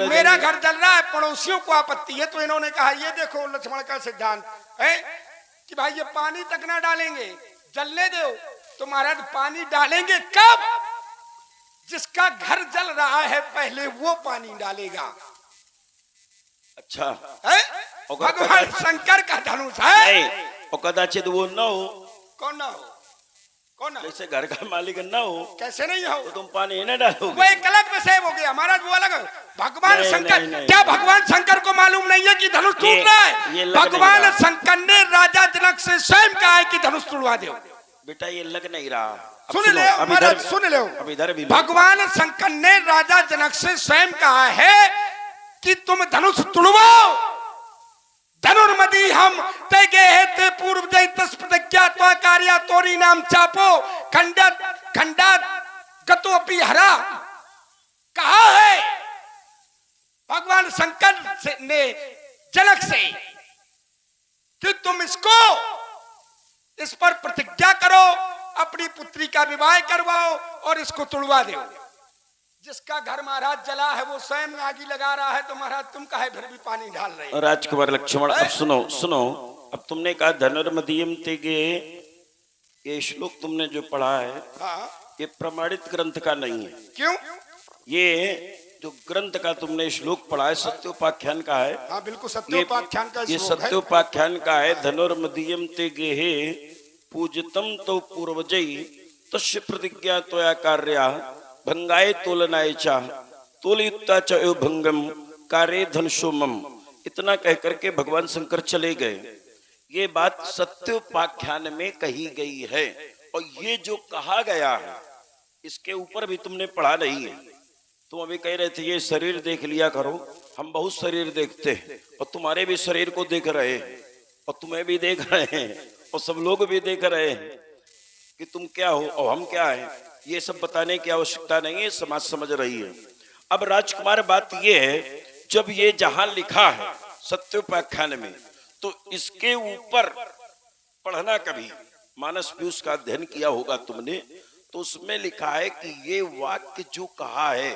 मेरा घर जल रहा है, पड़ोसियों को आपत्ति है, तो इन्होंने कहा ये देखो लक्ष्मण का सिद्धांत है कि भाई ये पानी तक ना डालेंगे, जलने दो। तो महाराज पानी डालेंगे कब? जिसका घर जल रहा है पहले वो पानी डालेगा। अच्छा है? भगवान शंकर का धनुष है। नहीं, और कदाचित वो न हो। कौन ना हो? कौन ना? जैसे घर का मालिक न हो, कैसे नहीं हो? तो तुम पानी न डालोगे। वो एक गलत विषय हो गया महाराज, वो अलग। भगवान शंकर, क्या भगवान शंकर को मालूम नहीं है कि धनुष टूट रहा है? भगवान शंकर ने राजा जनक से स्वयं कहा है कि धनुष तोड़वा दो। बेटा ये लग नहीं रहा। सुन ले महाराज, सुन लो। अब इधर भी भगवान शंकर ने राजा जनक से स्वयं कहा है कि तुम धनुष तोड़वाओ। धनुर्मदी हम तेगे हेते पूर्व जय तस प्रतिज्ञा त्वा कार्या तोरी नाम चापो खंडा खंडा गतो अपि हरा। कहा है भगवान शंकर ने जनक से कि तुम इसको, इस पर प्रतिज्ञा करो, अपनी पुत्री का विवाह करवाओ और इसको तुड़वा दो। जिसका घर महाराज जला है वो स्वयं आगी लगा रहा है, तो महाराज तुम काहे फिर भी पानी डाल रहे हो? राजकुमार लक्ष्मण अब सुनो सुनो। अब तुमने कहा धनुर्मदीयम तेगे, ये श्लोक तुमने जो पढ़ा है ये प्रमाणित ग्रंथ का नहीं है। क्यों? ये जो ग्रंथ का तुमने श्लोक पढ़ा है सत्योपाख्यान का है। हाँ बिल्कुल सत्योपाख्यान का ये सत्योपाख्यान का है। धनुर्मदीयम तेगे पूजतम तो पूर्वजई तस्य प्रतिज्ञा त्वया कार्या भंगाए तोलनाय चा तोलयुक्ता च भंगम कार्य धनुषोमम। इतना कह करके भगवान शंकर चले गए। ये बात सत्योपाख्यान में कही गई है, और ये जो कहा गया है इसके ऊपर भी तुमने पढ़ा नहीं है। तुम अभी कह रहे थे ये शरीर देख लिया करो, हम बहुत शरीर देखते हैं, और तुम्हारे भी शरीर को देख रहे हैं, और तुम्हें भी देख रहे हैं, और सब लोग भी देख रहे हैं कि तुम क्या हो और हम क्या है। ये सब बताने की आवश्यकता नहीं है, समाज समझ रही है। अब राजकुमार बात ये है, जब ये जहां लिखा है सत्योपाख्यान में, तो इसके ऊपर पढ़ना कभी मानस पीयूष का अध्ययन किया होगा तुमने, तो उसमें लिखा है कि ये वाक्य जो कहा है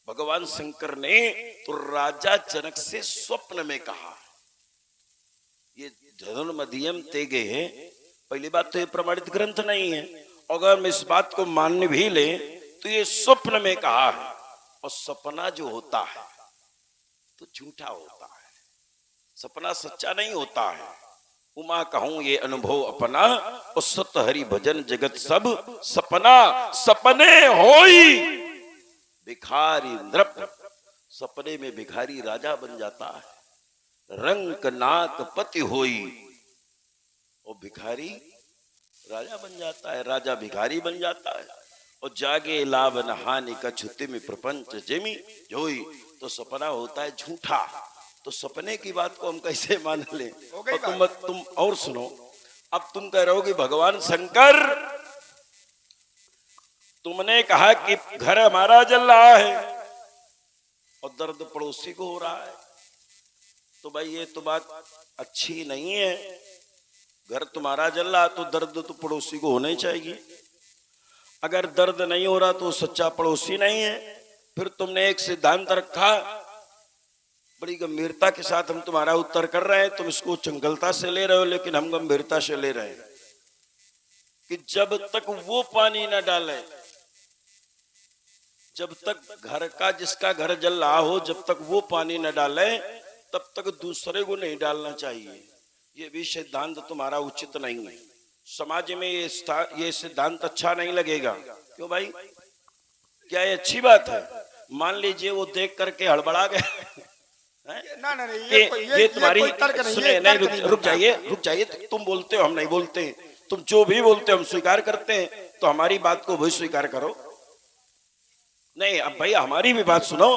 भगवान शंकर ने, तो राजा जनक से स्वप्न में कहा। ये धनुर्मदीयम तेगे है। पहली बात तो ये प्रमाणित ग्रंथ नहीं है। अगर हम इस बात को मान भी ले तो ये स्वप्न में कहा है, और सपना जो होता है तो झूठा होता है, सपना सच्चा नहीं होता है। उमा कहूं ये अनुभव अपना, और सत हरि भजन जगत सब सपना सपने होई भिखारी नृप। सपने में भिखारी राजा बन जाता है। रंक नाक पति होई, और भिखारी राजा बन जाता है, राजा भिखारी बन जाता है। और जागे लाभ न हानि का छुते में प्रपंच जेमी जोई। तो सपना होता है झूठा। तो सपने की बात को हम कैसे मान लें? और तुम और सुनो। अब तुम कह रहे हो कि भगवान शंकर, तुमने कहा कि घर हमारा जल रहा है और दर्द पड़ोसी को हो रहा है, तो भाई ये तो बात अच्छी नहीं है। घर तुम्हारा जल रहा तो दर्द तो पड़ोसी को होना ही चाहिए। अगर दर्द नहीं हो रहा तो सच्चा पड़ोसी नहीं है। फिर तुमने एक सिद्धांत रखा, बड़ी गंभीरता के साथ हम तुम्हारा उत्तर कर रहे हैं, तुम इसको चंगलता से ले रहे हो, लेकिन हम गंभीरता से ले रहे हैं कि जब तक वो पानी न डाले, जब तक घर का जिसका घर जल रहा हो, जब तक वो पानी न डाले तब तक दूसरे को नहीं डालना चाहिए। ये भी सिद्धांत तुम्हारा उचित नहीं है। समाज में ये सिद्धांत अच्छा नहीं लगेगा। क्यों भाई, क्या ये अच्छी बात है? मान लीजिए वो देख करके हड़बड़ा गए। ना ना ये तुम्हारी सुने नहीं, रुक जाइए। तुम बोलते हो हम नहीं बोलते, तुम जो भी बोलते हो हम स्वीकार करते हैं, तो हमारी बात को भी स्वीकार करो। नहीं अब भाई हमारी भी बात सुनो।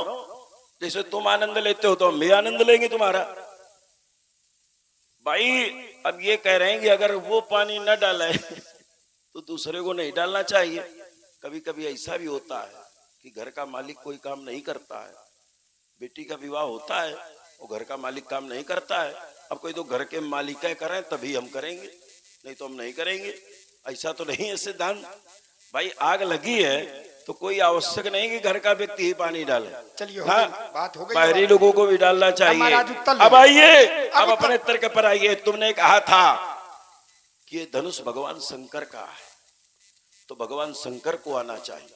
जैसे तुम आनंद लेते हो तो हम भी आनंद लेंगे तुम्हारा। भाई अब ये कह रहे हैं कि अगर वो पानी न डाले तो दूसरे को नहीं डालना चाहिए। कभी कभी ऐसा भी होता है कि घर का मालिक कोई काम नहीं करता है, बेटी का विवाह होता है और घर का मालिक काम नहीं करता है। अब कोई तो घर के मालिक करें तभी हम करेंगे, नहीं तो हम नहीं करेंगे। ऐसा तो नहीं है सिद्धांत। भाई आग लगी है तो कोई आवश्यक नहीं कि घर का व्यक्ति ही पानी डाले। चलिए हाँ, बात हो गई, बाहरी लोगों को भी डालना चाहिए। महाराज उत्तर ले अब लें। आइए, अब उत्तर- अपने तर्क पर आइए। तुमने कहा था कि ये धनुष भगवान शंकर का है, तो भगवान शंकर को आना चाहिए।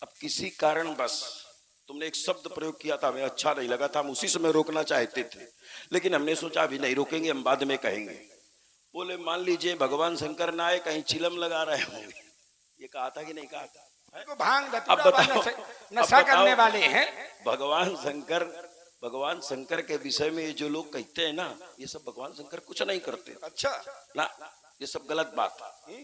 अब किसी कारण बस तुमने एक शब्द प्रयोग किया था, हमें अच्छा नहीं लगा था, हम उसी समय रोकना चाहते थे, लेकिन हमने सोचा अभी नहीं रोकेंगे, हम बाद में कहेंगे। बोले मान लीजिए भगवान शंकर ना आए, कहीं चिलम लगा रहे होंगे, ये कहा था कि नहीं कहा था? तो भांग अब धतूरा बताओ, नशा अब बताओ, करने वाले हैं। भगवान शंकर के विषय में ये जो लोग कहते हैं ना, ये सब भगवान शंकर कुछ नहीं करते अच्छा ना, ये सब गलत बात है।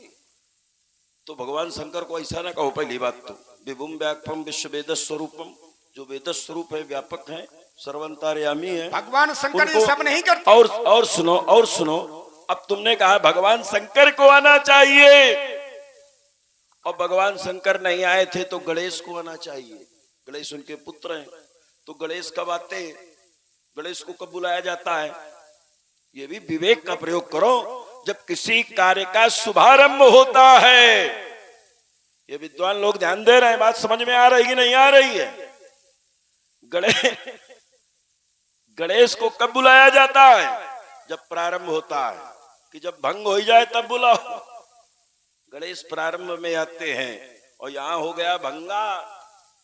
तो भगवान शंकर को ऐसा ना कहो। पहली बात तो विभुम व्यापकम विश्व वेद स्वरूपम, जो वेद स्वरूप है, व्यापक है, सर्वंतर्यामी है, भगवान शंकर ये उनको- सब नहीं करते। और सुनो, अब तुमने कहा भगवान शंकर को आना चाहिए, और भगवान शंकर नहीं आए थे तो गणेश को आना चाहिए। गणेश उनके पुत्र हैं, तो गणेश कब आते, गणेश को कब बुलाया जाता है? ये भी विवेक का प्रयोग करो। जब किसी कार्य का शुभारंभ होता है, ये विद्वान लोग ध्यान दे रहे हैं, बात समझ में आ रही कि नहीं आ रही है? गणेश को कब बुलाया जाता है? जब प्रारंभ होता है, कि जब भंग हो जाए तब बुलाओ। गणेश प्रारंभ में आते हैं, और यहां हो गया भंगा,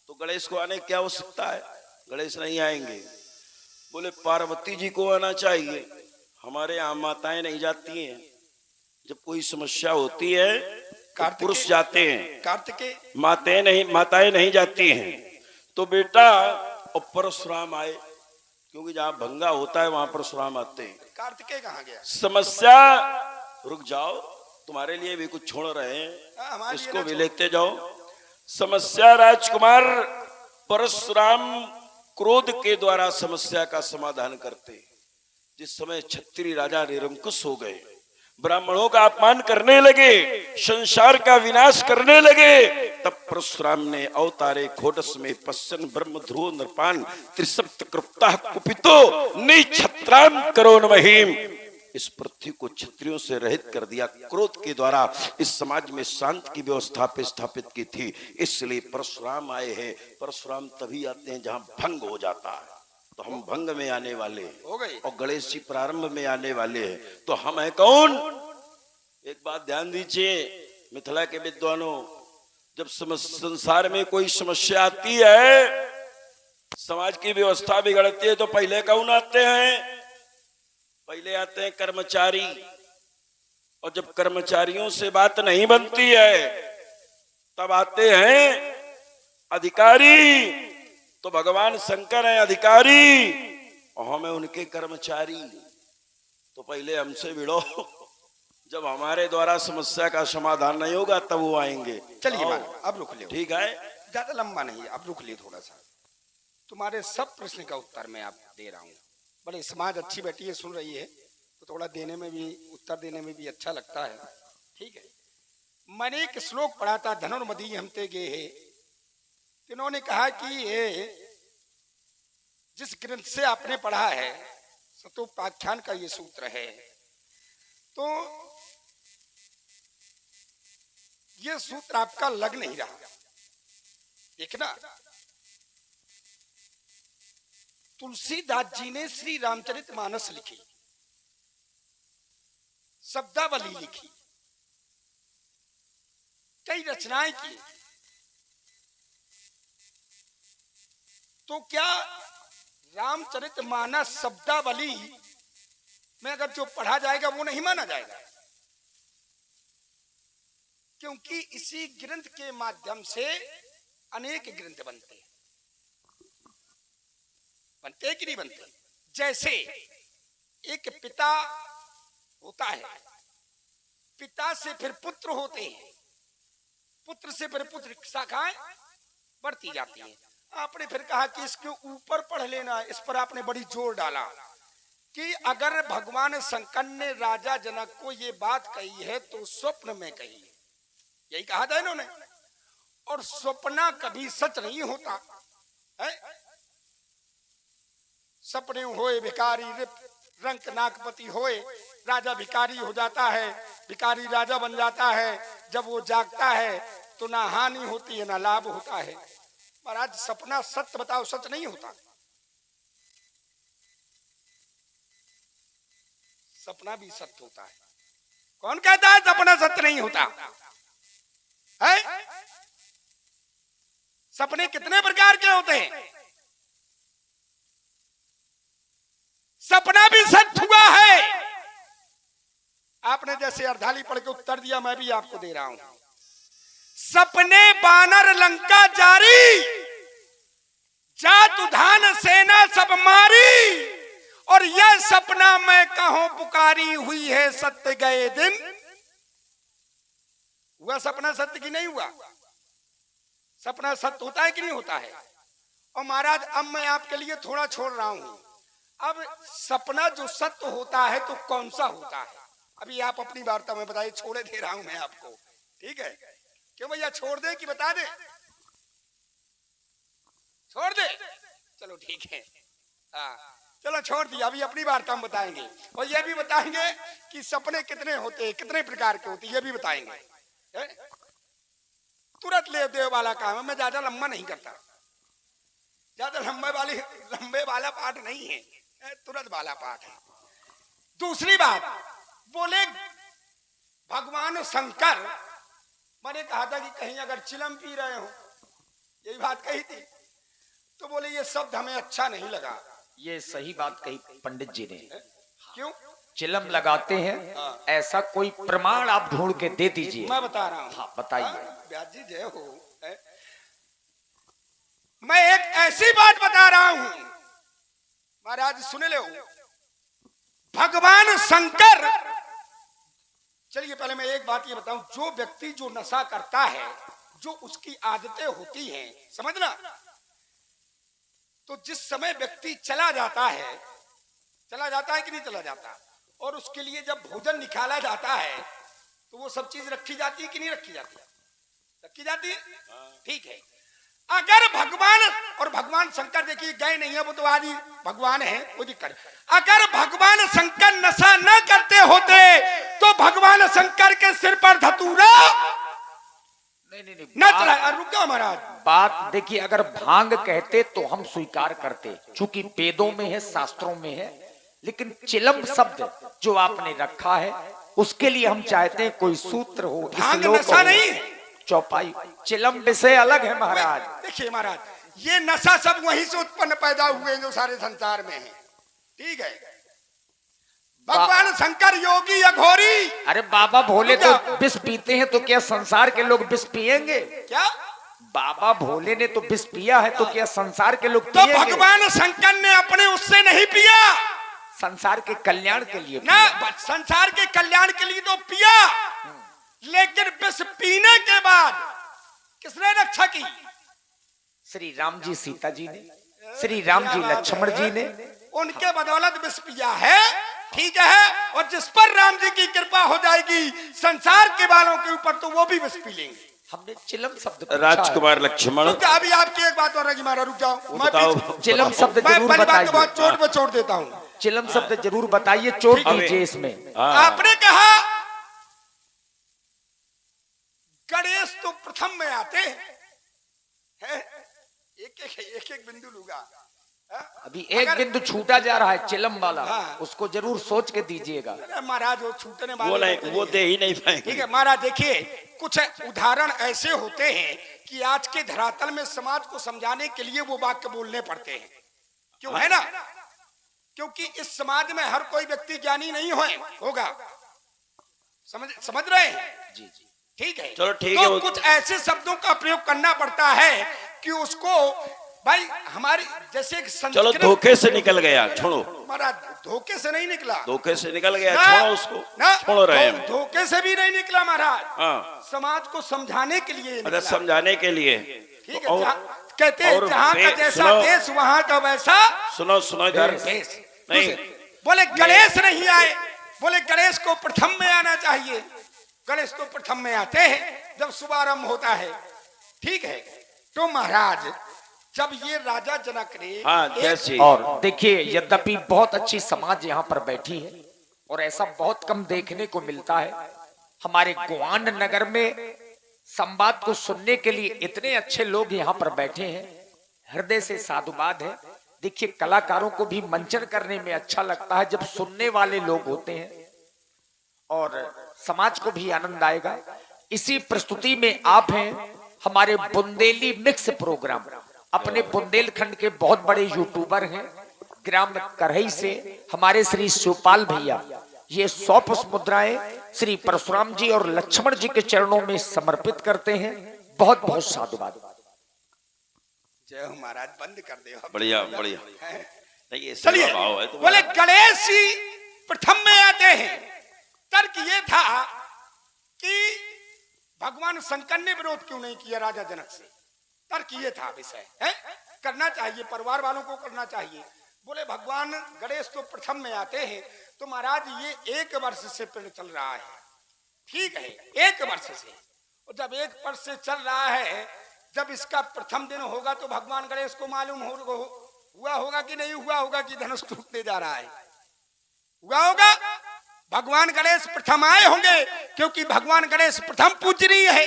तो गणेश को आने की क्या आवश्यकता है? गणेश नहीं आएंगे। बोले पार्वती जी को आना चाहिए, हमारे यहाँ माताएं नहीं जाती हैं, जब कोई समस्या होती है तो पुरुष जाते हैं, कार्तिकेय माताएं नहीं जाती हैं। तो बेटा, और परशुराम आए, क्योंकि जहाँ भंगा होता है वहां परशुराम आते हैं। कार्तिकेय कहाँ गया? समस्या, रुक जाओ, तुम्हारे लिए भी कुछ छोड़ रहे हैं, हमारे इसको लिए भी ना लेते जाओ। समस्या राजकुमार परशुराम क्रोध के द्वारा समस्या का समाधान करते हैं। जिस समय क्षत्रिय राजा निरंकुश हो गए, ब्राह्मणों का अपमान करने लगे, संसार का विनाश करने लगे, तब परशुराम ने अवतारे खोडस में पश्चन ब्रह्म ध्रुव नृपान त्रिसप्त कृप्ता कुपितो निक्षत्राम करोन महिम। इस पृथ्वी को क्षत्रियों से रहित कर दिया, क्रोध के द्वारा इस समाज में शांति की व्यवस्था पे स्थापित की थी। इसलिए परशुराम आए हैं। परशुराम तभी आते हैं जहां भंग हो जाता है, तो हम भंग में आने वाले हैं, हो गई। और गणेश जी प्रारंभ में आने वाले हैं। तो हम है कौन? एक बात ध्यान दीजिए मिथिला के विद्वानों, जब संसार में कोई समस्या आती है, समाज की व्यवस्था बिगड़ती है, तो पहले कौन आते हैं? पहले आते हैं कर्मचारी, और जब कर्मचारियों से बात नहीं बनती है, तब आते हैं अधिकारी। तो भगवान शंकर है अधिकारी, और हमें उनके कर्मचारी। तो पहले हमसे भिड़ो, जब हमारे द्वारा समस्या का समाधान नहीं होगा तब वो आएंगे। चलिए महाराज, अब रुक ले, ठीक है, ज्यादा लंबा नहीं है, अब रुक ले थोड़ा सा। तुम्हारे सब प्रश्न का उत्तर मैं आप दे रहा हूँ। बड़े समाज अच्छी बैठी है, सुन रही है, तो थोड़ा देने में भी, उत्तर देने में भी अच्छा लगता है। ठीक है, मैंने एक श्लोक पढ़ा था, धनुर्मदी हमते गे है। इन्होंने कहा कि ये जिस ग्रंथ से आपने पढ़ा है, सतोपाख्यान का ये सूत्र है, तो ये सूत्र आपका लग नहीं रहा। देखना, तुलसीदास जी ने श्री रामचरितमानस लिखी, शब्दावली लिखी, कई रचनाएं की, तो क्या रामचरितमानस शब्दावली में अगर जो पढ़ा जाएगा वो नहीं माना जाएगा? क्योंकि इसी ग्रंथ के माध्यम से अनेक ग्रंथ बनते हैं। बनते कि नहीं बनते? जैसे एक पिता होता है, पिता से फिर पुत्र होते हैं, पुत्र से फिर पुत्र, शाखाएं बढ़ती जाती हैं। आपने फिर कहा कि इसके ऊपर पढ़ लेना, इस पर आपने बड़ी जोर डाला कि अगर भगवान शंकर ने राजा जनक को ये बात कही है तो स्वप्न में कही है, यही कहा था इन्होंने। और स्वप्न कभी सच नहीं होता है। सपने होए भिखारी रंक नागपति होए, राजा भिखारी हो जाता है, भिखारी राजा बन जाता है। जब वो जागता है तो ना हानि होती है ना लाभ होता है। महाराज सपना सत्य बताओ, सच नहीं होता। सपना भी सत्य होता है। कौन कहता है सपना सत्य नहीं होता है? सपने कितने प्रकार के होते हैं? सपना भी सत्य हुआ है। आपने जैसे अर्धाली पढ़ के उत्तर दिया, मैं भी आपको दे रहा हूं। सपने बानर लंका जारी, जात उधान सेना सब मारी, और यह सपना मैं कहूं पुकारी, हुई है सत्य गए दिन। हुआ सपना सत्य की नहीं हुआ? सपना सत्य होता है कि नहीं होता है? और महाराज अब मैं आपके लिए थोड़ा छोड़ रहा हूं। अब सपना जो सत्य होता है तो कौन सा होता है, अभी आप अपनी वार्ता में बताइए। छोड़े दे रहा हूं मैं आपको, ठीक है? क्यों भैया, छोड़ दे कि बता दे? छोड़ दे, चलो ठीक है। हाँ चलो छोड़ दिया। अभी अपनी वार्ता में बताएंगे, और ये भी बताएंगे कि सपने कितने होते हैं, कितने प्रकार के होते हैं, ये भी बताएंगे। तुरंत ले देव वाला काम है, मैं ज्यादा लंबा नहीं करता। ज्यादा लंबे वाला पाठ नहीं है, तुरंत वाला पाठ है। दूसरी बात, बोले भगवान शंकर, मैंने कहा था कि कहीं अगर चिलम पी रहे हो, यही बात कही थी, तो बोले ये शब्द हमें अच्छा नहीं लगा। ये सही बात कही पंडित जी ने। क्यों चिलम लगाते हैं? ऐसा कोई प्रमाण आप ढूंढ के दे दीजिए। मैं बता रहा हूं। हाँ बताइए। व्यास जी जय हो। मैं एक ऐसी बात बता रहा हूं, महाराज सुन लो। भगवान शंकर, चलिए पहले मैं एक बात ये बताऊं, जो व्यक्ति जो नशा करता है, जो उसकी आदतें होती हैं, समझना, तो जिस समय व्यक्ति चला जाता है कि नहीं चला जाता, और उसके लिए जब भोजन निकाला जाता है तो वो सब चीज रखी जाती है कि नहीं रखी जाती? रखी जाती है, ठीक है। अगर भगवान, और भगवान शंकर देखिए गए नहीं है, वो तो आदि भगवान है, वो दिक्कत। अगर भगवान शंकर नशा न करते होते तो भगवान शंकर के सिर पर धतूरा नहीं न चला। रुका महाराज, बात देखिए, अगर भांग कहते तो हम स्वीकार करते, चूंकि वेदों में है, शास्त्रों में है, लेकिन चिलम शब्द जो आपने रखा है उसके लिए हम चाहते हैं कोई सूत्र हो, भांग नशा नहीं, चौपाई। चिलम विषय अलग है महाराज। देखिए महाराज, ये नशा सब वहीं से उत्पन्न पैदा हुए हैं जो सारे संसार में है, ठीक है? भगवान शंकर योगी अघोरी। अरे बाबा भोले तो विष पीते हैं, तो क्या संसार के लोग विष पिएंगे? क्या बाबा भोले ने तो विष पिया है, तो क्या संसार के लोग तो भगवान शंकर ने अपने उससे नहीं पिया, संसार के कल्याण के लिए ना, संसार के कल्याण के लिए तो पिया, लेकिन विष पीने के बाद किसने रक्षा की? श्री राम जी सीता जी ने, श्री राम जी लक्ष्मण जी ने, उनके बदौलत विष पिया है, ठीक है? और जिस पर राम जी की कृपा हो जाएगी संसार के बालों के ऊपर, तो वो भी विष पी लेंगे। हमने चिलम शब्द राजकुमार लक्ष्मण, अभी आपकी एक बात और है, मारा रुक जाओ, बताओ। चिलम शब्द जरूर बताइए। बहुत चोट पे छोड़ देता हूँ। चिलम शब्द जरूर बताइए, चोट दीजिए इसमें। आपने कहा गणेश तो प्रथम में आते हैं, एक एक बिंदु लूंगा। अभी एक बिंदु छूटा जा रहा है चिलम वाला, उसको जरूर सोच के दीजिएगा। महाराज वो छूटने वाले वो दे ही नहीं पाएंगे। ठीक है महाराज, देखिए कुछ उदाहरण ऐसे होते हैं कि आज के धरातल में समाज को समझाने के लिए वो वाक्य बोलने पड़ते हैं। क्यों है ना? क्योंकि इस समाज में हर कोई व्यक्ति ज्ञानी नहीं होगा, समझ रहे हैं? जी जी ठीक है, चलो ठीक तो है। कुछ ऐसे शब्दों का प्रयोग करना पड़ता है कि उसको भाई हमारी जैसे चलो धोखे से निकल गया, छोड़ो महाराज। धोखे से नहीं निकला, धोखे से निकल गया, छोड़ो उसको, छोड़ो रहे हम। धोखे से भी नहीं निकला महाराज, हाँ, समाज को समझाने के लिए निकला। समझाने के लिए, ठीक है। कहते हैं जहाँ का जैसा देश वहाँ का वैसा सुनो इधर नहीं। बोले गणेश नहीं आए, बोले गणेश को प्रथम में आना चाहिए। गणेश तो प्रथम में आते हैं जब शुभारंभ होता है, ठीक है? तो महाराज जब ये राजा जनक ने और देखिए, यद्यपि बहुत अच्छी समाज यहाँ पर बैठी है और ऐसा बहुत कम देखने को मिलता है। हमारे गोवांड नगर में संवाद को सुनने के लिए इतने अच्छे लोग यहाँ पर बैठे हैं, हृदय से साधुवाद है। देखिए, कलाकारों को भी मंचन करने में अच्छा लगता है जब सुनने वाले लोग होते हैं, और समाज को भी आनंद आएगा। इसी प्रस्तुति में आप हैं हमारे बुंदेली मिक्स प्रोग्राम। अपने बुंदेलखंड के बहुत बड़े यूट्यूबर हैं, ग्राम करही से हमारे श्री शिवपाल भैया ये 100 पुष्प मुद्राएं श्री परशुराम जी और लक्ष्मण जी के चरणों में समर्पित करते हैं। बहुत बहुत साधुवाद। जय हो महाराज, बंद कर दे। बढ़िया बढ़िया। नहीं, ये चलिए, सेवा भाव है बोले तुम्हारा। गणेश जी प्रथम में आते हैं। तर्क ये था कि भगवान शंकर ने विरोध क्यों नहीं किया राजा जनक से। तर्क ये था विषय है, करना चाहिए, परिवार वालों को करना चाहिए। बोले भगवान गणेश तो प्रथम में आते हैं, तो महाराज ये 1 वर्ष से पेड़ चल रहा है, ठीक है, 1 वर्ष से। और जब 1 वर्ष से चल रहा है, जब इसका प्रथम दिन होगा तो भगवान गणेश को मालूम हुआ होगा कि नहीं हुआ होगा कि धनुष टूटने जा रहा है। हुआ होगा। भगवान गणेश प्रथम आए होंगे, क्योंकि भगवान गणेश प्रथम पूजनीय है?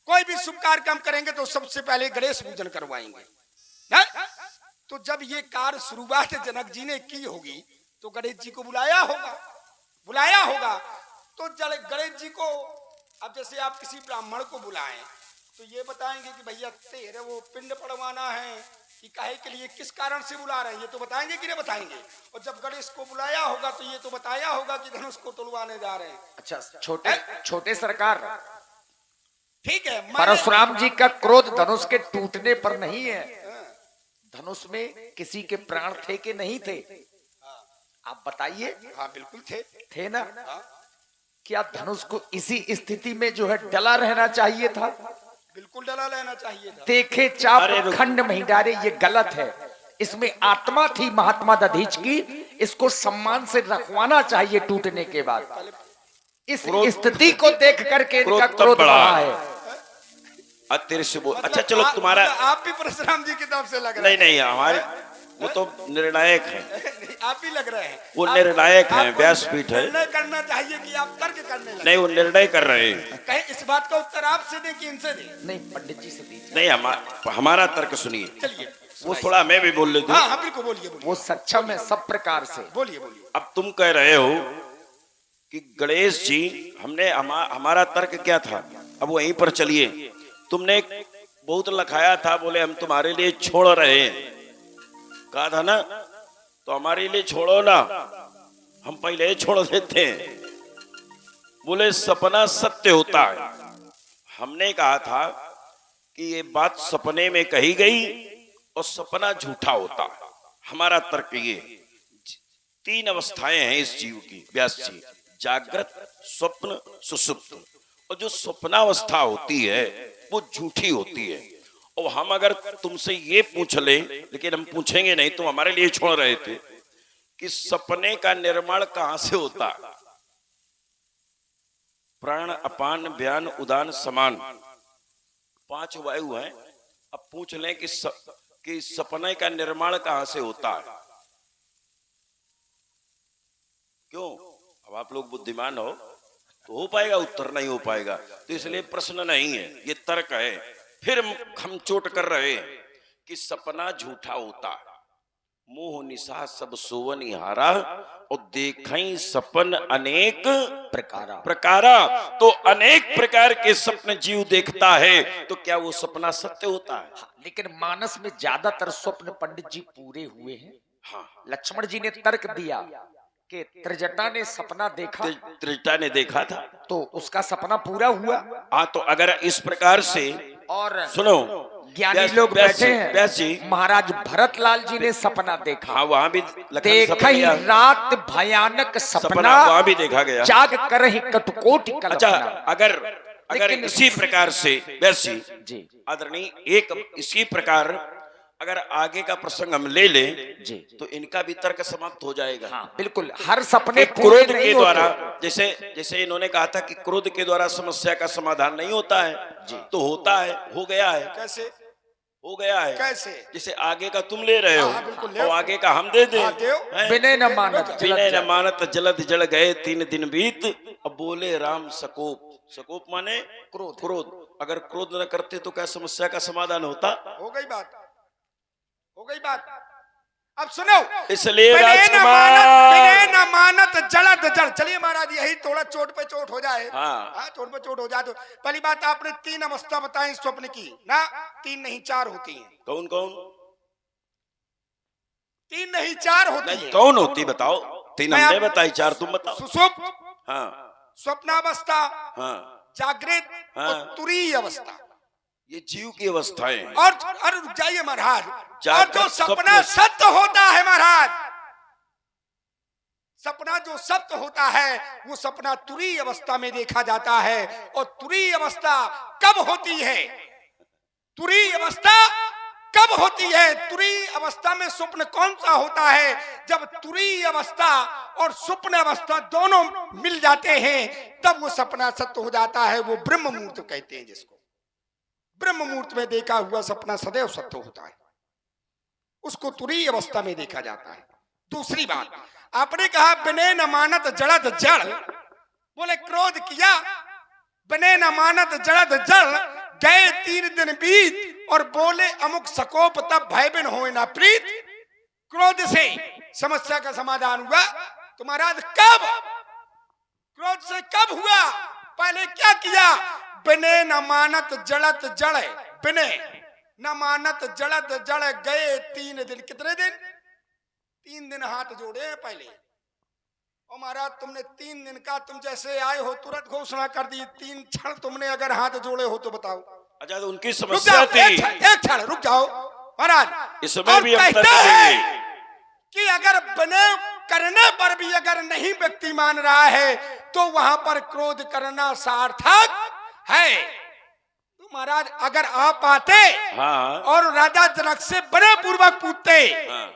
कोई भी शुभ कार्य हम करेंगे तो सबसे पहले गणेश पूजन करवाएंगे। है? तो जब ये कार्य शुरुआत जनक जी ने की होगी तो गणेश जी को बुलाया होगा। तो गणेश जी को, अब जैसे आप किसी ब्राह्मण को बुलाएं तो ये बताएंगे कि भैया तेरे वो पिंड पड़वाना है कि काहे के लिए, किस कारण से बुला रहे हैं, ये तो बताएंगे कि नहीं बताएंगे। और जब गणेश को बुलाया होगा तो ये तो बताया होगा कि धनुष को तुड़वाने जा रहे हैं। अच्छा, छोटे सरकार, ठीक है। परशुराम जी का क्रोध धनुष के टूटने पर नहीं है। धनुष में किसी के प्राण थे कि नहीं थे, आप बताइए। हाँ बिल्कुल थे ना। क्या धनुष को इसी स्थिति में जो है डला रहना चाहिए था? बिल्कुल डला रहना चाहिए था। देखे चाप खंड नहीं डारे, ये गलत है। इसमें आत्मा थी महात्मा दधीच की, इसको सम्मान से रखवाना चाहिए टूटने के बाद। इस स्थिति को देख करके इनका क्रोध बढ़ा है। तेरे से बोल। अच्छा चलो, तुम्हारा आप भी परशुराम जी की तरफ से लग रहे हैं। नहीं, हमारे वो तो निर्णायक है। आप भी लग रहे हैं। वो निर्णायक है, व्यासपीठ है। निर्णय करना चाहिए कि आप तर्क करने लगे। नहीं, वो निर्णय कर रहे हैं। कहीं इस बात का उत्तर आपसे दें कि इनसे दें? नहीं, पंडित जी से दीजिए। नहीं, हमारा तर्क सुनिए। चलिए, वो थोड़ा मैं भी बोल लेता हूं। हाँ बिल्कुल, बोलिए। वो सक्षम है सब प्रकार से। बोलिए। अब तुम कह रहे हो कि गणेश जी, हमने हमारा तर्क क्या था, अब वहीं पर चलिए। तुमने बहुत लखाया था, बोले हम तुम्हारे लिए छोड़ रहे हैं, कहा था ना, तो हमारे लिए छोड़ो ना, हम पहले ही छोड़ देते हैं। बोले सपना सत्य होता है। हमने कहा था कि ये बात सपने में कही गई और सपना झूठा होता है। हमारा तर्क ये, 3 अवस्थाएं हैं इस जीव की, व्यास जी, जागृत, स्वप्न, सुषुप्त। और जो स्वप्नावस्था होती है वो झूठी होती है। और हम अगर तुमसे ये पूछ ले, लेकिन हम पूछेंगे नहीं, तुम हमारे लिए छोड़ रहे थे, कि सपने का निर्माण कहां से होता है। प्राण, अपान, व्यान, उदान, समान, 5 वायु हैं। अब पूछ लें कि सपने का निर्माण कहां से होता है। क्यों? अब आप लोग बुद्धिमान हो तो हो पाएगा उत्तर, नहीं हो पाएगा तो इसलिए प्रश्न नहीं है, ये तर्क है। फिर हम चोट कर रहे हैं कि सपना झूठा होता है। मोह निशा सब सोवन हारा, और देखई सपन अनेक प्रकारा। तो अनेक प्रकार के सपने जीव देखता है, तो क्या वो सपना सत्य होता है? लेकिन मानस में ज्यादातर स्वप्न पंडित जी पूरे हुए हैं। हाँ, लक्ष्मण जी ने तर्क दिया कि त्रिजटा ने सपना देखा, त्रिजटा ने देखा था, तो उसका सपना पूरा हुआ। हाँ, तो अगर इस प्रकार से, और सुनो, ज्ञानी लोग बैठे हैं। व्यास जी, महाराज भरतलाल जी ने सपना देखा। हाँ, वहां भी देखा ही रात भयानक सपना, वहां भी देखा गया। जाग कर ही कटकोटि कल्पना। अच्छा, अगर इसी प्रकार से व्यास जी आदरणीय, एक इसी प्रकार अगर आगे का प्रसंग हम ले लें जी, तो इनका भी तर्क समाप्त हो जाएगा। हाँ, बिल्कुल। हर सपने क्रोध के द्वारा, जैसे इन्होंने कहा था कि क्रोध के द्वारा समस्या का समाधान नहीं होता है जी, तो होता है, हो गया है। कैसे हो गया है? कैसे? जैसे आगे का तुम ले रहे हो, और आगे का हम दे दें। विनय न मानत विनय न मानत जलद जल गए 3 दिन बीत, अब बोले राम सकोप, सकोप माने क्रोध। क्रोध। अगर क्रोध न करते तो क्या समस्या का समाधान होता? हो गई बात, हो गई बात। अब सुनो, इसलिए बिने न राजकुमार, मानत जलद जल। चलिए महाराज, यही थोड़ा चोट पे चोट हो जाए। हाँ। चोट पे चोट हो जाए तो पहली बात, आपने 3 अवस्था बताई स्वप्न की ना, 3 नहीं 4 होती हैं। कौन कौन? 3 नहीं 4 होती नहीं हैं। कौन होती बताओ? 3 मैं हमने आप- बताई, 4 तुम बताओ। सुषुप्त, हाँ स्वप्नावस्था, हाँ जागृत हाँ। और तुरीय अवस्था। ये जीव की अवस्थाएं हैं। और रुक जाइए महाराज, और जागृत, जो सपना स्वप्न। सत्य होता है महाराज, सपना जो सत्य होता है वो सपना तुरीय अवस्था में देखा जाता है। और तुरीय अवस्था कब होती है? तुरीय अवस्था कब होती है? तुरीय अवस्था में स्वप्न कौन सा होता है? जब तुरीय अवस्था और स्वप्न अवस्था दोनों मिल जाते हैं तब वो सपना सत्य हो जाता है। वो ब्रह्म मुहूर्त कहते हैं जिसको। ब्रह्म मुहूर्त में देखा हुआ सपना सदैव सत्य होता है, उसको तुरीय अवस्था में देखा जाता है। दूसरी बात, आपने कहा बिने न मानत जड़द जड़, बोले क्रोध किया, बिने न मानत जड़द जड़, गए 3 दिन बीत और बोले अमुक सकोप, तब भय बिन होए ना प्रीत। क्रोध से समस्या का समाधान हुआ तो महाराज कब? क्रोध से कब हुआ? पहले क्या किया? बिने न मानत जड़त जड़, बिने न मानत जड़त जड़, गए 3 दिन। कितने दिन? 3 दिन हाथ जोड़े हैं पहले। और महाराज तुमने 3 दिन का, तुम जैसे आए हो तुरंत घोषणा कर दी। 3 क्षण तुमने अगर हाथ जोड़े हो तो बताओ। अच्छा तो उनकी रुक समस्या जाओ, थी। एक क्षण रुक जाओ महाराज। इसमें और भी अंतर कहते हैं करेंगे कि अगर बने करने पर भी अगर नहीं व्यक्ति मान रहा है तो वहां पर क्रोध करना सार्थक है। तो महाराज अगर आप आते हाँ और राजा जनक से बड़े पूर्वक पूछते हाँ।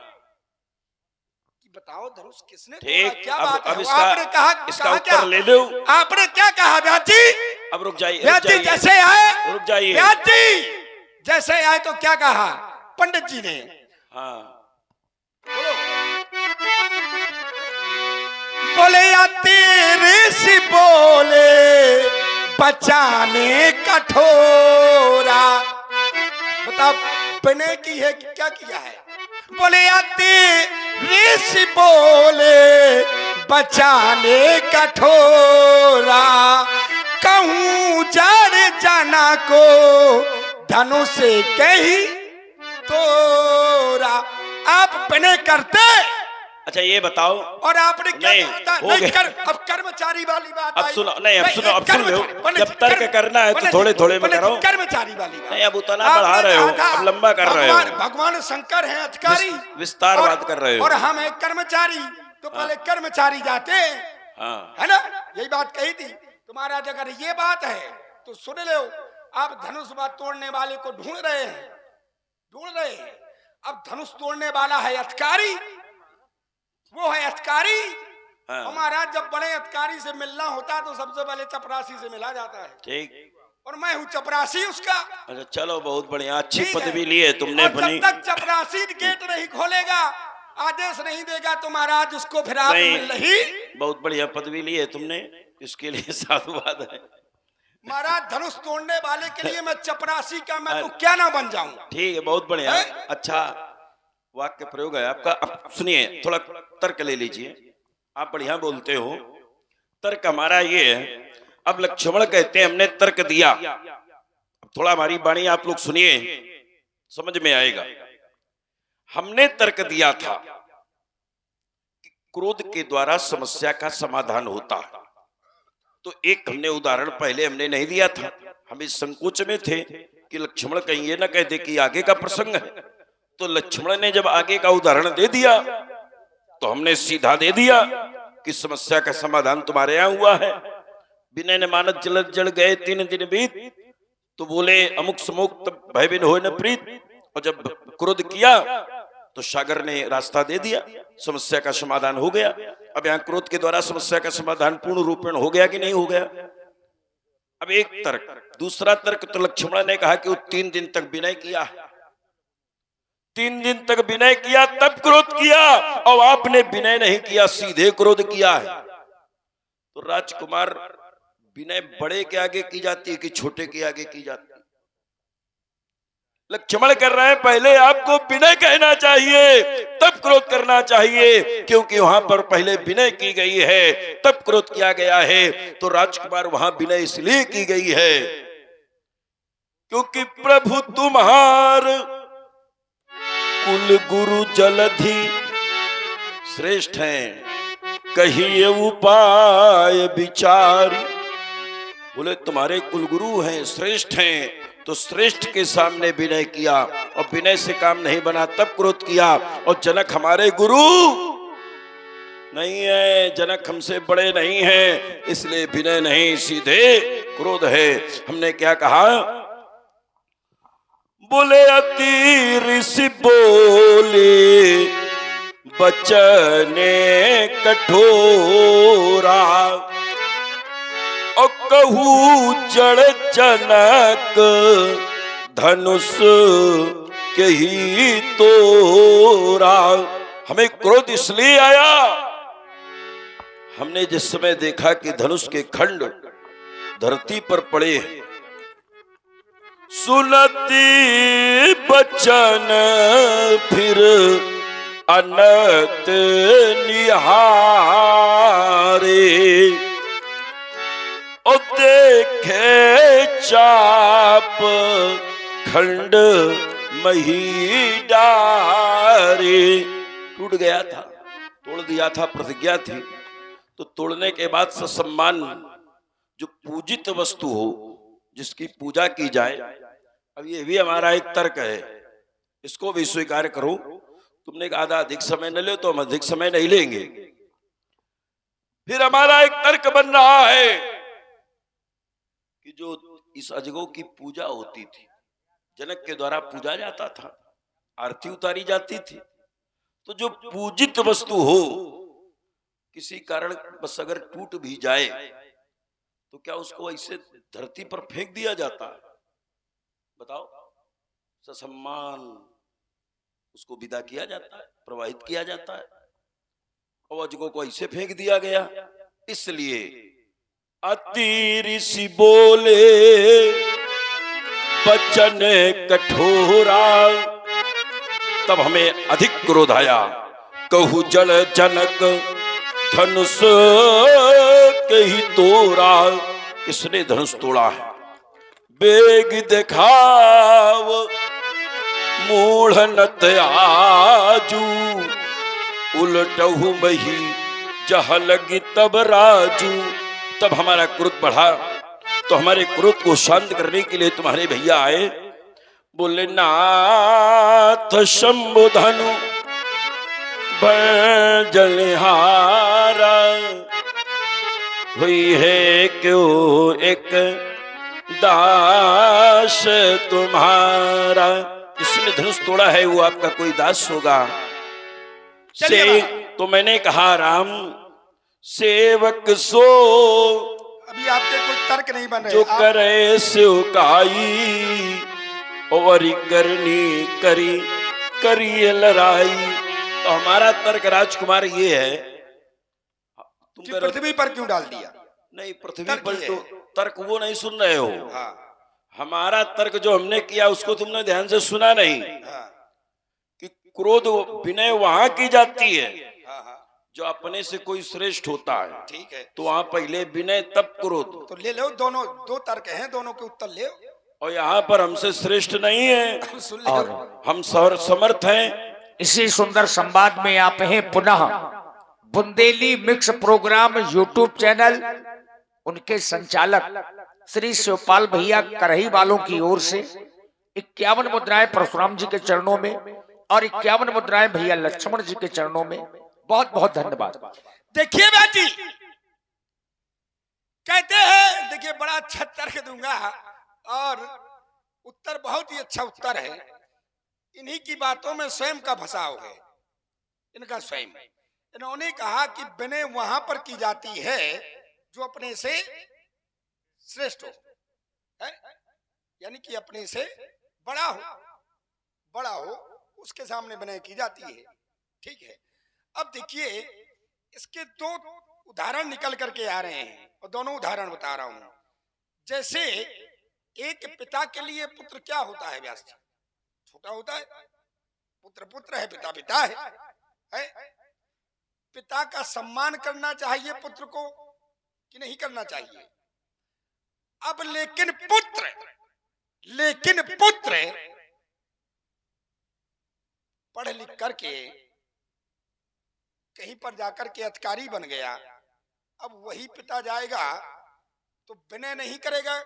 कि बताओ धनुष किसने तोड़ा, ठीक, क्या अब बात है? इसका- आपने कहा, इसका कहा उत्तर क्या? ले लो। आपने क्या कहा व्यास जी? अब रुक जाइए, व्यास जी जैसे आए, रुक जाइए। व्यास जी जैसे आए तो क्या कहा पंडित जी ने? हाँ बोले या तेरे से बोले बचाने कठोरा। बताओ बने की है कि क्या किया है? बोले या तेरे से बोले बचाने कठोरा, कहूं जड़ जाना को धनु से कही तोरा। आप बने करते अच्छा ये बताओ। और आपने क्या नहीं, कहा था? हो नहीं गया। अब कर्मचारी वाली बात अब आई। सुनो, नहीं, अब सुनो, अब सुन लो। कर्मचारी, जब तर्क करना है तो थोड़े थोड़े में करो। कर्मचारी वाली बात। नहीं अब उतना आपने बढ़ा रहे हो, कहा था, अब लंबा कर रहे हो। भगवान शंकर हैं अधिकारी, विस्तारवाद कर रहे हो। और हम हैं कर्मचारी। तो पहले कर्मचारी जाते हैं, हाँ है ना? यही बात कही थी। तो महाराज अगर ये बात है तो सुन लो। आप धनुष बात तोड़ने वाले को ढूंढ रहे हैं, ढूंढ रहे हैं। अब धनुष तोड़ने वाला है अधिकारी, वो है अधिकारी। हाँ। और महाराज जब बड़े अधिकारी से मिलना होता है तो सबसे पहले चपरासी से मिला जाता है। ठीक। और मैं हूँ चपरासी उसका। अच्छा चलो, बहुत बढ़िया, अच्छी ठीक है। पदवी ली है तुमने और अपनी। जब तक चपरासी गेट नहीं खोलेगा, आदेश नहीं देगा तो महाराज उसको फिर आप नहीं। मिल रही। बहुत बढ़िया पदवी ली है तुमने, इसके लिए साधुवाद है। महाराज धनुष तोड़ने वाले के लिए मैं चपरासी का, मैं तो क्या ना बन जाऊं। ठीक है, बहुत बढ़िया, है? अच्छा वाक्य प्रयोग है आपका। अब सुनिए, थोड़ा तर्क ले लीजिए। आप बढ़िया बोलते हो। तर्क हमारा ये है, अब लक्ष्मण कहते हैं हमने तर्क दिया। अब थोड़ा हमारी वाणी आप लोग सुनिए, समझ में आएगा। हमने तर्क दिया था कि क्रोध के द्वारा समस्या का समाधान होता है। तो एक हमने उदाहरण पहले हमने नहीं दिया था, हम इस संकोच में थे कि लक्ष्मण कहीं ये ना कहते कि आगे का प्रसंग है। तो लक्ष्मण ने जब आगे का उदाहरण दे दिया तो हमने सीधा दे दिया कि समस्या का समाधान तुम्हारे यहां हुआ है। बिना न मानत जल जल गए 3 दिन बीत, तो बोले अमुक समुक तब भय बिन होए न प्रीत। और जब क्रोध किया तो सागर ने रास्ता दे दिया, समस्या का समाधान हो गया। अब यहाँ क्रोध के द्वारा समस्या का समाधान पूर्ण रूपेण हो गया कि नहीं हो गया? अब एक तर्क। दूसरा तर्क तो लक्ष्मण ने कहा कि वो 3 दिन तक विनय किया, 3 दिन तक विनय किया तब क्रोध किया, और आपने विनय नहीं किया, सीधे क्रोध किया है। तो राजकुमार विनय बड़े के आगे की जाती है कि छोटे के आगे की जाती है? लक्ष्मण कर रहे हैं पहले आपको विनय कहना चाहिए तब क्रोध करना चाहिए, क्योंकि वहां पर पहले विनय की गई है तब क्रोध किया गया है। तो राजकुमार वहां विनय इसलिए की गई है क्योंकि प्रभु तुम्हार कुल गुरु जलधि श्रेष्ठ हैं, कहिए उपाय विचार। बोले तुम्हारे कुलगुरु हैं, श्रेष्ठ हैं, तो श्रेष्ठ के सामने विनय किया और विनय से काम नहीं बना तब क्रोध किया। और जनक हमारे गुरु नहीं है, जनक हमसे बड़े नहीं हैं, इसलिए विनय नहीं, सीधे क्रोध है। हमने क्या कहा? बोले अति ऋषि बोले बचने कठोरा, और कहू जड़ जनक धनुष के ही तोरा। हमें क्रोध इसलिए आया, हमने जिस समय देखा कि धनुष के खंड धरती पर पड़े हैं, सुनती बचन फिर अनत निहारे, और देखे चाप खंड मही डारे। टूट गया था, तोड़ दिया था, प्रतिज्ञा थी, तो तोड़ने के बाद ससम्मान जो पूजित वस्तु हो, जिसकी पूजा की जाए। अब ये भी हमारा एक तर्क है, इसको भी स्वीकार करो। तुमने कहा आधा अधिक समय न ले, तो हम अधिक समय नहीं लेंगे। फिर हमारा एक तर्क बन रहा है कि जो इस अजगों की पूजा होती थी, जनक के द्वारा पूजा जाता था, आरती उतारी जाती थी, तो जो पूजित वस्तु हो किसी कारण बस अगर टूट भी जाए तो क्या उसको ऐसे धरती पर फेंक दिया जाता है? बताओ, ससम्मान उसको विदा किया जाता है, प्रवाहित किया जाता है, और अजगों को ऐसे फेंक दिया गया। इसलिए अति ऋषि बोले बचन कठोरा, तब हमें अधिक क्रोध आया। कहू जल जनक धनुष के ही तोड़ा। किसने धनुष तोड़ा है? बेग दिखाव मूढ़नत आजू, उलटहु मही जह लगी तब राजू। तब हमारा क्रोध बढ़ा, तो हमारे क्रोध को शांत करने के लिए तुम्हारे भैया आए। बोले नाथ शंभु धनु जलहारा, हुई है क्यों एक दास तुम्हारा। जिसने धनुष तोड़ा है वो आपका कोई दास होगा। से तो मैंने कहा राम सेवक सो, अभी आपके कोई तर्क नहीं बन रहे। जो करे सेवकाई, और करनी करी करी लड़ाई। तो हमारा तर्क राजकुमार ये है, तुम पृथ्वी पर क्यों डाल दिया? नहीं, पृथ्वी पर तो तर्क वो नहीं सुन रहे हो। हाँ। हमारा तर्क जो हमने किया उसको तुमने ध्यान से सुना नहीं। हाँ। कि क्रोध विनय वहां की जाती है। हाँ। जो अपने से कोई श्रेष्ठ होता है, ठीक है, तो वहां पहले विनय तब क्रोध। तो ले लो, दोनों दो तर्क हैं, दोनों के उत्तर ले। और यहाँ पर हमसे श्रेष्ठ नहीं है, सुन ले। और हम समर्थ हैं। इसी सुंदर संवाद में आप हैं पुनः Bundeli mix program YouTube channel, उनके संचालक श्री शिवपाल भैया करही वालों की ओर से 51 मुद्राएं परशुराम जी के चरणों में और 51 मुद्राएं भैया लक्ष्मण जी के चरणों में। बहुत बहुत धन्यवाद। देखिए बेटी, कहते हैं, देखिए बड़ा अच्छा तर्क दूंगा और उत्तर बहुत ही अच्छा उत्तर है। इन्हीं की बातों में स्वयं का फंसाव है, इनका स्वयं। इन्होंने कहा कि विनय वहां पर की जाती है जो अपने से श्रेष्ठ हो, यानी कि अपने से बड़ा हो उसके सामने विनय की जाती है। ठीक है। अब देखिए, इसके दो उदाहरण निकल करके आ रहे हैं और दोनों उदाहरण बता रहा हूं। जैसे एक पिता के लिए पुत्र क्या होता है व्यास जी? छोटा होता है। पुत्र पुत्र है, पिता पिता है? पिता का सम्मान करना चाहिए पुत्र को कि नहीं करना चाहिए? अब लेकिन पुत्र पढ़ लिख करके कहीं पर जाकर के अधिकारी बन गया, अब वही पिता जाएगा तो विनय नहीं करेगा?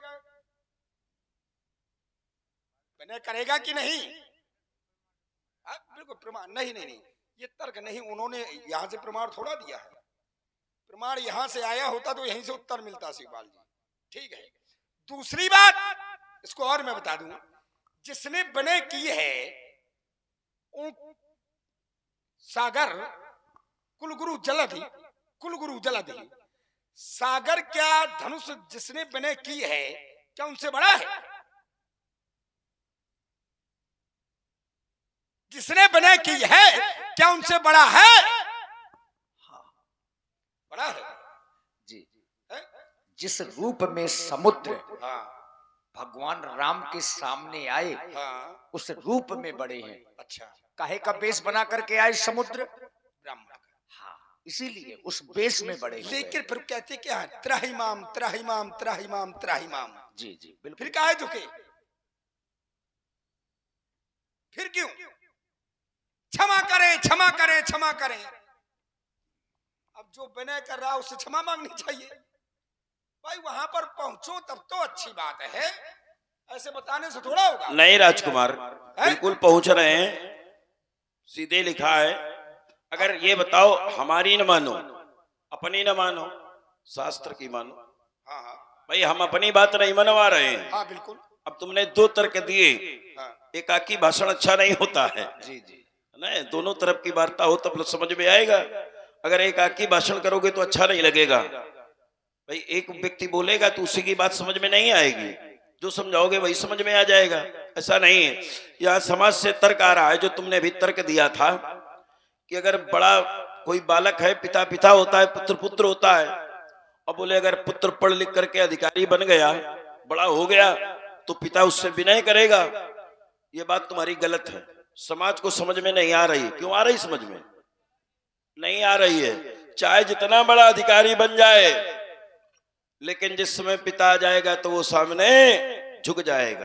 विनय करेगा कि नहीं? बिल्कुल प्रमाण नहीं नहीं नहीं, ये तर्क नहीं, उन्होंने यहां से प्रमाण थोड़ा दिया है। प्रमाण यहां से आया होता तो यहीं से उत्तर मिलता शिवपाल जी। ठीक है। दूसरी बात इसको और मैं बता दूं, जिसने विनय की है सागर कुलगुरु जलधि सागर, क्या धनुष जिसने विनय की है क्या उनसे बड़ा है? जिसने विनय की है क्या उनसे बड़ा है? हाँ, बड़ा है जी। है? जिस रूप में समुद्र हाँ भगवान राम के सामने आए, हाँ। उस रूप में बड़े हैं। अच्छा, काहे का बेस बना करके आए समुद्र? ब्राह्मण का। हाँ, इसीलिए उस बेस में बड़े हुए। लेकिन फिर कहते क्या है? त्राहिमाम त्राहिमाम त्राहिमाम त्राहिमाम। जी जी बिल्कुल। फिर काहे झुके? फिर क्यों? क्षमा करें क्षमा करें क्षमा करें। अब जो विनय कर रहा है उससे क्षमा मांगनी चाहिए भाई। वहां पर पहुंचो तब तो अच्छी बात है, ऐसे बताने से थोड़ा होगा। नहीं राजकुमार, बिल्कुल पहुंच रहे हैं, सीधे लिखा है। अगर ये बताओ हमारी न मानो, अपनी न मानो, शास्त्र की मानो। हाँ हाँ भाई हम अपनी बात नहीं मनवा रहे हैं। हाँ बिल्कुल। अब तुमने दो तर्क दिए, हाँ एकाकी भाषण अच्छा नहीं होता है। जी जी नहीं, दोनों तरफ की वार्ता हो तब समझ में आएगा। अगर एकाकी भाषण करोगे तो अच्छा नहीं लगेगा। भाई एक व्यक्ति बोलेगा तो उसी की बात समझ में नहीं आएगी, जो समझाओगे वही समझ में आ जाएगा। ऐसा नहीं है। यहाँ समाज से तर्क आ रहा है, जो तुमने भी तर्क दिया था कि अगर बड़ा कोई बालक है, पिता पिता होता है, पुत्र पुत्र होता है, और बोले अगर पुत्र पढ़ लिख करके अधिकारी बन गया, बड़ा हो गया, तो पिता उससे विनय करेगा। ये बात तुम्हारी गलत है, समाज को समझ में नहीं आ रही। क्यों आ रही? समझ में नहीं आ रही है। चाहे जितना बड़ा अधिकारी बन जाए, लेकिन जिस समय पिता आ जाएगा तो वो सामने झुक जाएगा।